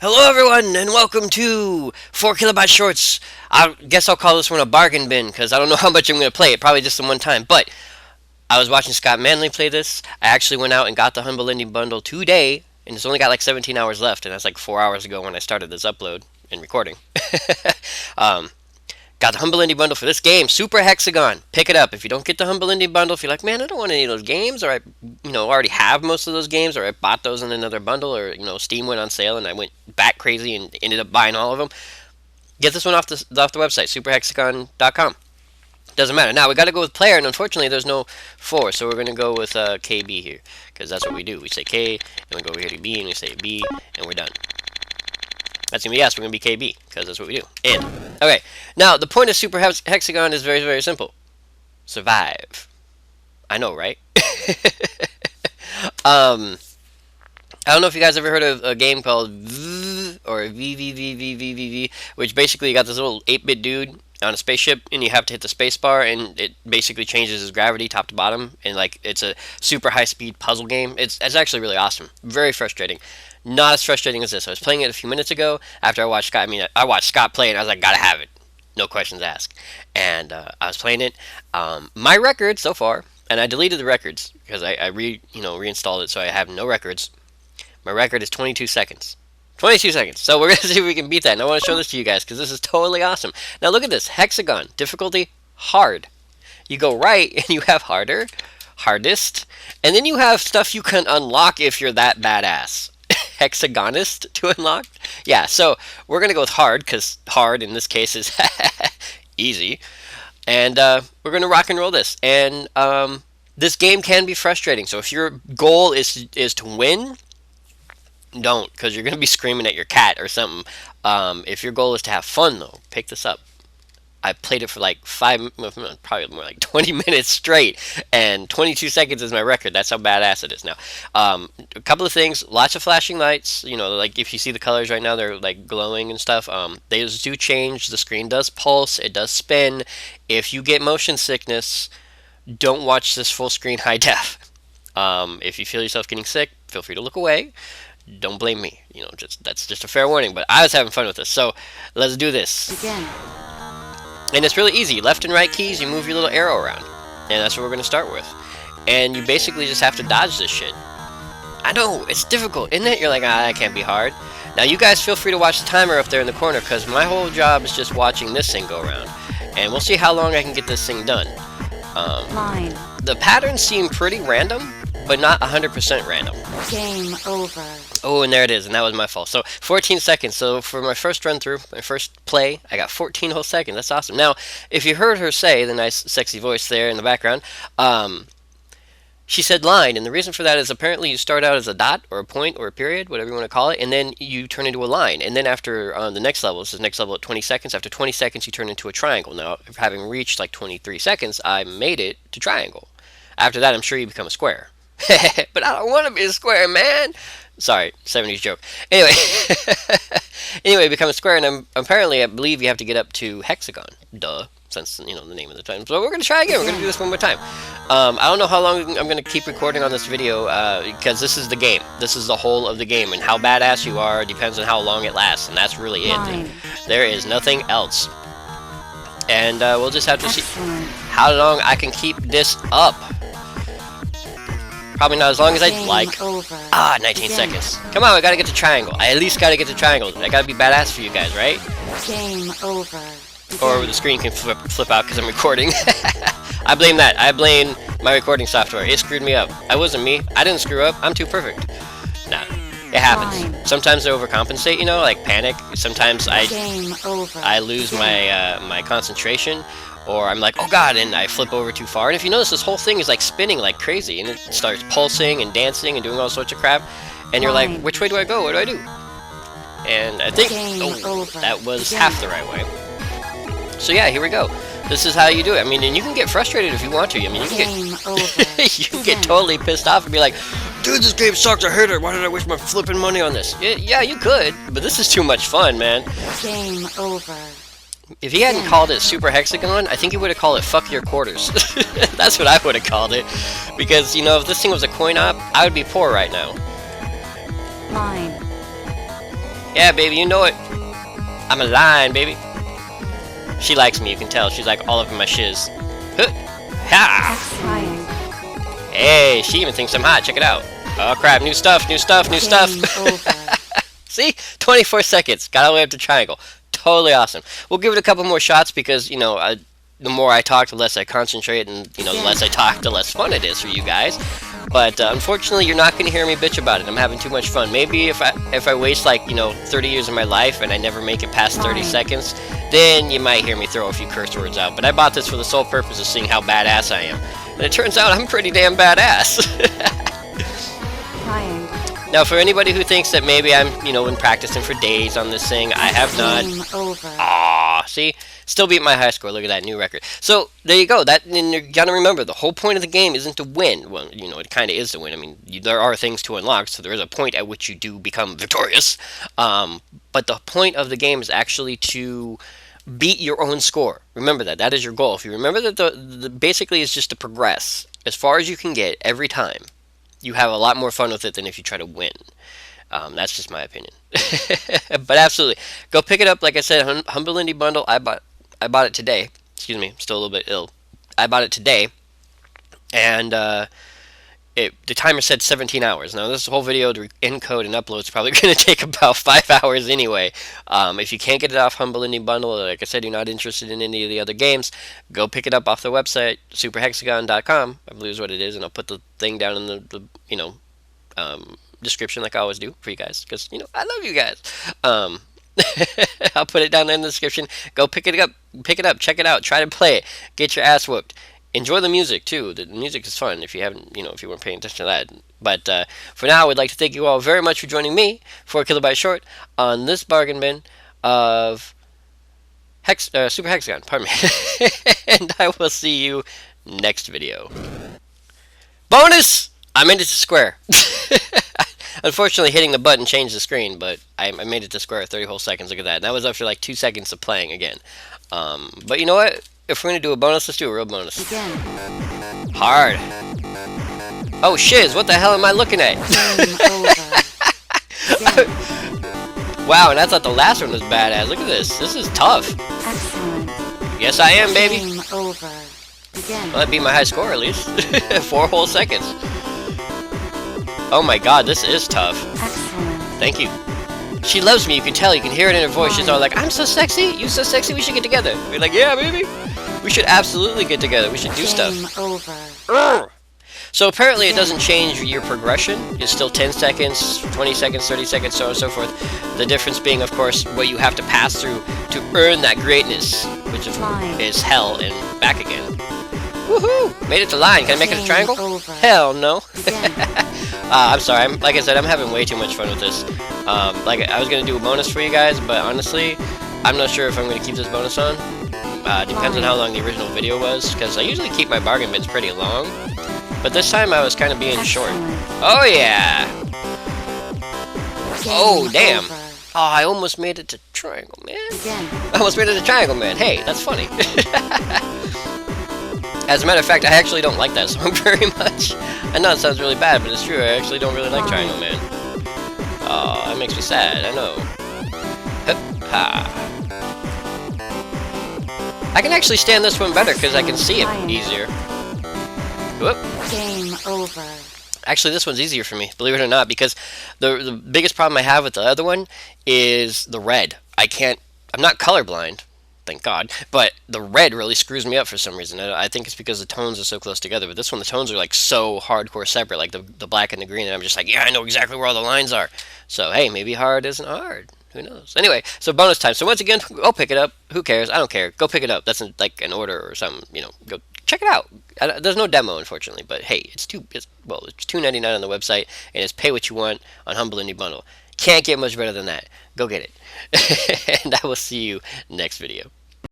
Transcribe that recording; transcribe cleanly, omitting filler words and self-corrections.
Hello, everyone, and welcome to 4 Kilobyte Shorts. I guess I'll call this one a bargain bin because I don't know how much I'm going to play it. Probably just the one time. But I was watching Scott Manley play this. I actually went out and got the Humble Indie Bundle today, and it's only got like 17 hours left, and that's like 4 hours ago when I started this upload and recording. um, Got the Humble Indie Bundle for this game, Super Hexagon. Pick it up. If you don't get the Humble Indie Bundle, if you're like, man, I don't want any of those games, or I, already have most of those games, or I bought those in another bundle, or, Steam went on sale and I went back crazy and ended up buying all of them, get this one off the website, superhexagon.com. Doesn't matter. Now, we got to go with player, and unfortunately, there's no 4, so we're going to go with KB here, because that's what we do. We say K, and we go over here to B, and we say B, and we're done. That's going to be yes, we're going to be KB, because that's what we do. And, okay, now, the point of Super Hexagon is very, very simple. Survive. I know, right? I don't know if you guys ever heard of a game called V, or VVVVVVV, which basically you got this little 8-bit dude on a spaceship, and you have to hit the space bar, and it basically changes his gravity top to bottom, and like it's a super high-speed puzzle game. It's actually really awesome. Very frustrating. Not as frustrating as this. I was playing it a few minutes ago after I watched Scott. I watched Scott play, and I was like, gotta have it. No questions asked. And I was playing it. My record so far, and I deleted the records because I reinstalled it, so I have no records. My record is 22 seconds. 22 seconds. So we're going to see if we can beat that. And I want to show this to you guys because this is totally awesome. Now look at this. Hexagon. Difficulty, hard. You go right and you have harder, hardest, and then you have stuff you can unlock if you're that badass. Hexagonist to unlock? Yeah, so we're going to go with hard because hard in this case is easy. And we're going to rock and roll this. And this game can be frustrating. So if your goal is to win, don't, because you're going to be screaming at your cat or something. If your goal is to have fun, though, pick this up. I played it for like probably more like 20 minutes straight, and 22 seconds is my record. That's how badass it is now. A couple of things, lots of flashing lights. Like if you see the colors right now, they're like glowing and stuff. They do change. The screen does pulse. It does spin. If you get motion sickness, don't watch this full screen high def. If you feel yourself getting sick, feel free to look away. Don't blame me. That's just a fair warning. But I was having fun with this, so let's do this. Begin. And it's really easy. Left and right keys, you move your little arrow around. And that's what we're going to start with. And you basically just have to dodge this shit. I know, it's difficult, isn't it? You're like, that can't be hard. Now, you guys feel free to watch the timer up there in the corner, because my whole job is just watching this thing go around. And we'll see how long I can get this thing done. Line. The patterns seem pretty random, but not 100% random. Game over. Oh, and there it is, and that was my fault. So, 14 seconds. So, for my first run through, my first play, I got 14 whole seconds. That's awesome. Now, if you heard her say, the nice, sexy voice there in the background, she said line, and the reason for that is apparently you start out as a dot, or a point, or a period, whatever you want to call it, and then you turn into a line. And then after, the next level, this is next level at 20 seconds, after 20 seconds you turn into a triangle. Now, having reached like 23 seconds, I made it to triangle. After that, I'm sure you become a square. But I don't want to be a square, man. Sorry, 70s joke. Anyway, become a square, and apparently I believe you have to get up to hexagon. Duh, since, the name of the time. So we're going to try again. We're going to do this one more time. I don't know how long I'm going to keep recording on this video, because this is the game. This is the whole of the game, and how badass you are depends on how long it lasts, and that's really it. And there is nothing else. And we'll just have to see how long I can keep this up. Probably not as long as I'd like. 19 seconds. Come on, I gotta get to triangle. I at least gotta get to triangle. I gotta be badass for you guys, right? Game over. Or the screen can flip out because I'm recording. I blame that. I blame my recording software. It screwed me up. I wasn't me. I didn't screw up. I'm too perfect. Nah, it happens. Sometimes I overcompensate, like panic. Sometimes I lose my my concentration. Or I'm like, oh god, and I flip over too far. And if you notice, this whole thing is like spinning like crazy, and it starts pulsing and dancing and doing all sorts of crap. And you're like, which way do I go? What do I do? And I think, that was half the right way. So yeah, here we go. This is how you do it. And you can get frustrated if you want to. You can get totally pissed off and be like, dude, this game sucks. I hate it. Why did I waste my flipping money on this? Yeah, you could, but this is too much fun, man. Game over. If he hadn't called it Super Hexagon, I think he would have called it Fuck Your Quarters. That's what I would have called it. Because, if this thing was a coin op, I would be poor right now. Line. Yeah, baby, you know it. I'm a lion, baby. She likes me, you can tell. She's like all over my shiz. Huh. Ha! Trying. Hey, she even thinks I'm hot. Check it out. Oh crap, new stuff, new stuff, new stuff. Game over. See? 24 seconds. Got all the way up to triangle. Totally awesome. We'll give it a couple more shots because, you know, the more I talk, the less I concentrate, and, you know, the less I talk, the less fun it is for you guys. But unfortunately, you're not going to hear me bitch about it. I'm having too much fun. Maybe if I waste, like, you know, 30 years of my life and I never make it past 30 seconds, then you might hear me throw a few curse words out. But I bought this for the sole purpose of seeing how badass I am. And it turns out I'm pretty damn badass. Trying. Now, for anybody who thinks that maybe I'm, you know, been practicing for days on this thing, I have not. Game over. Aw, see? Still beat my high score. Look at that new record. So, there you go. And you gotta remember, the whole point of the game isn't to win. Well, you know, it kind of is to win. I mean, there are things to unlock, so there is a point at which you do become victorious. But the point of the game is actually to beat your own score. Remember that. That is your goal. If you remember that the basically is just to progress as far as you can get every time, you have a lot more fun with it than if you try to win. That's just my opinion. But absolutely, go pick it up. Like I said, Humble Indie Bundle. I bought it today. Excuse me, I'm still a little bit ill. I bought it today, and the timer said 17 hours. Now this whole video to encode and upload is probably going to take about 5 hours anyway. If you can't get it off Humble Indie Bundle, like I said, you're not interested in any of the other games, go pick it up off their website, superhexagon.com, I believe is what it is, and I'll put the thing down in the you know, description like I always do for you guys, because, you know, I love you guys. I'll put it down in the description. Go pick it up, check it out, try to play it, get your ass whooped. Enjoy the music too. The music is fun if you haven't, you know, if you weren't paying attention to that. But for now, I would like to thank you all very much for joining me for Kilobyte Short on this bargain bin of Super Hexagon. Pardon me. And I will see you next video. Bonus! I made it to square. Unfortunately, hitting the button changed the screen, but I made it to square 30 whole seconds. Look at that. And that was after like 2 seconds of playing again. But you know what? If we're going to do a bonus, let's do a real bonus. Again. Hard. Oh, shiz. What the hell am I looking at? Game over. Again. Wow, and I thought the last one was badass. Look at this. This is tough. Excellent. Yes, I am, baby. Game over. Again. Well, that'd be my high score, at least. 4 whole seconds. Oh my god, this is tough. Excellent. Thank you. She loves me, you can tell, you can hear it in her voice. She's all like, I'm so sexy, you so sexy, we should get together. We're like, yeah, baby. We should absolutely get together, we should do stuff. Game over. Urgh. So apparently it doesn't change your progression. It's still 10 seconds, 20 seconds, 30 seconds, so on and so forth. The difference being, of course, what you have to pass through to earn that greatness, which is hell and back again. Woohoo! Made it to line. Can I make it a triangle? Over. Hell no. Again. I'm sorry. Like I said, I'm having way too much fun with this. Like I was gonna do a bonus for you guys, but honestly, I'm not sure if I'm gonna keep this bonus on. Depends on how long the original video was, because I usually keep my bargain bins pretty long. But this time I was kind of being short. Oh yeah. Oh damn. Over. Oh, I almost made it to triangle, man. Again. I almost made it to triangle, man. Hey, that's funny. As a matter of fact, I actually don't like that song very much. I know it sounds really bad, but it's true. I actually don't really like Triangle Man. Oh, that makes me sad. I know. Hup, ha. I can actually stand this one better because I can see it easier. Whoop. Game over. Actually, this one's easier for me, believe it or not, because the biggest problem I have with the other one is the red. I'm not colorblind, thank God, but the red really screws me up for some reason. I think it's because the tones are so close together, but this one, the tones are like so hardcore separate, like the black and the green, and I'm just like, yeah, I know exactly where all the lines are. So, hey, maybe hard isn't hard. Who knows? Anyway, so bonus time. So once again, go pick it up. Who cares? I don't care. Go pick it up. That's like an order or something, you know, go check it out. There's no demo, unfortunately, but hey, it's $2.99 on the website, and it's pay what you want on Humble Indie Bundle. Can't get much better than that. Go get it. And I will see you next video.